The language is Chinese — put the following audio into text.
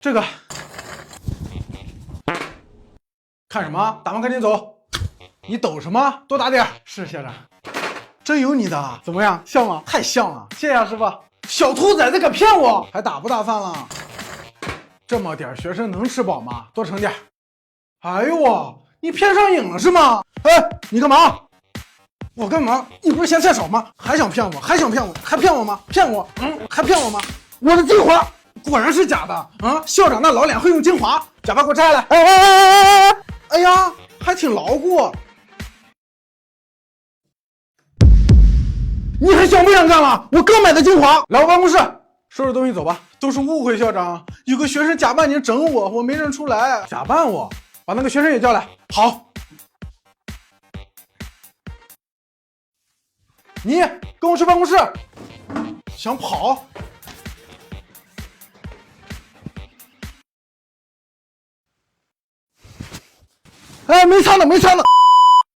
这个。看什么？打完赶紧走！你抖什么？多打点。是校长，真有你的，怎么样？像吗？太像了，谢谢啊，师傅。小兔崽子敢骗我，还打不打饭了？这么点学生能吃饱吗？多盛点。哎呦我，你骗上瘾了是吗？哎，你干嘛？我干嘛？你不是嫌菜少吗？还想骗我？还想骗我？还骗我吗？骗我？还骗我吗？我的精华果然是假的啊！校长那老脸会用精华，假发给我摘下来。哎呀，还挺牢固。你还想不想干了？我刚买的精华。来我办公室收拾东西走吧。都是误会，校长。有个学生假扮您整我，我没认出来。假扮我？把那个学生也叫来。好。你跟我去办公室。想跑？哎，没擦呢，没擦呢。